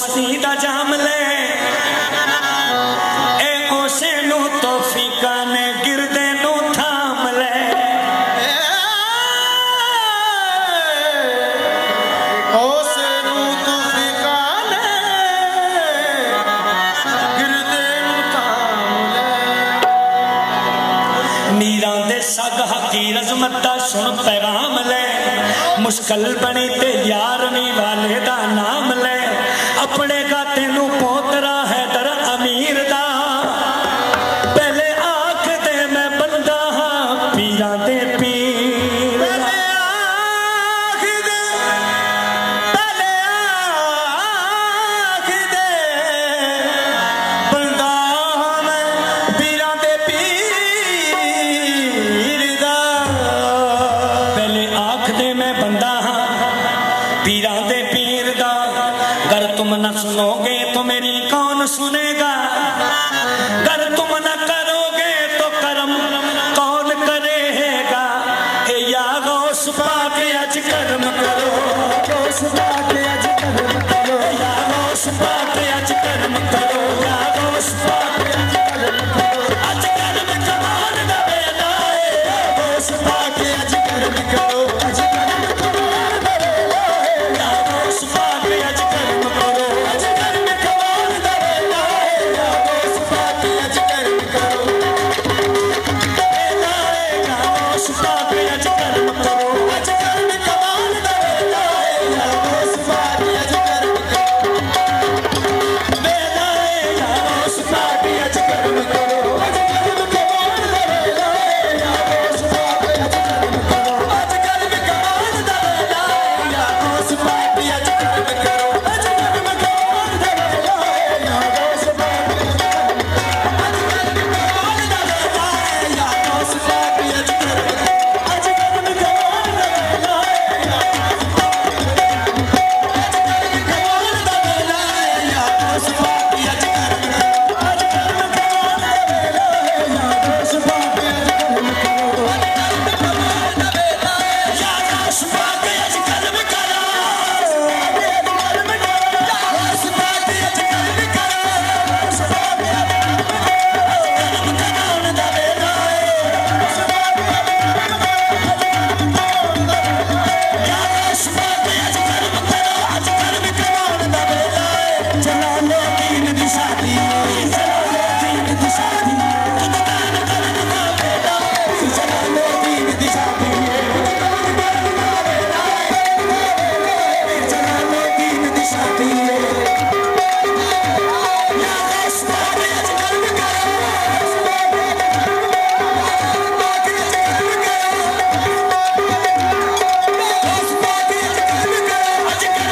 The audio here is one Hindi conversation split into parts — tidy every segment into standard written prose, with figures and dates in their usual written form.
मस्ती दा जाम ले ए ओसे नू तौफीका ने गिरदे नू थाम ले ओसे नू तौफीका ने गिरदे नू थाम ले मीरां दे सग हकीर अजमत दा सुन पैगाम ले मुश्किल बनी ते यारवीं वाले दा नाम ले अपने गाते नू पोतरा है दर अमीर दा पहले आख दे मैं बंदा हाँ पीरां दे पीर दा। पहले आख दे बंदा हाँ मैं पीरां दे पीर दा पहले आख दे मैं बंदा हाँ पीरां दे पीर दा। अगर तुम न सुनोगे तो मेरी कौन सुनेगा अगर तुम न करोगे तो करम कौन करेगा ए या गौस पाक अज कर्म करो गौस पाक अज कर्म करो या गौस पाक अज कर्म करो या गौस पाक अज कर्म करो अज कर्म कमान दा वेला ए गौस पाक अज कर्म करो अज कर्म कमान दा वेला ए या गौस पाक अज कर्म करो अज कर्म कमान दा वेला ए या गौस पाक अज कर्म करो वेला ए या गौस पाक अज कर्म करो अज कर्म कमान दा वेला ए या गौस पाक अज कर्म करो वेला ए या गौस पाक अज कर्म करो अज कर्म कमान दा वेला ए या गौस पाक अज कर्म करो अज कर्म कमान दा वेला ए या गौस पाक अज कर्म करो अज कर्म कमान दा वेला ए या गौस पाक अज कर्म अज कर्म कमान दा वेला ए या गौस पाक अज कर्म अज कर्म कमान दा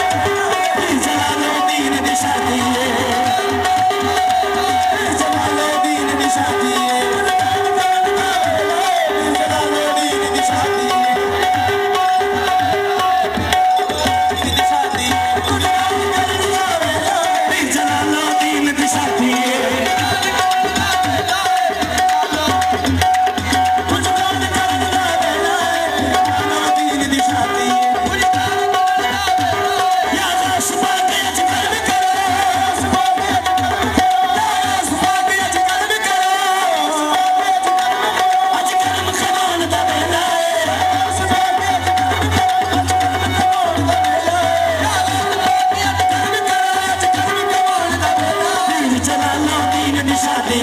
वेला ए या Jalaluddin Nishadi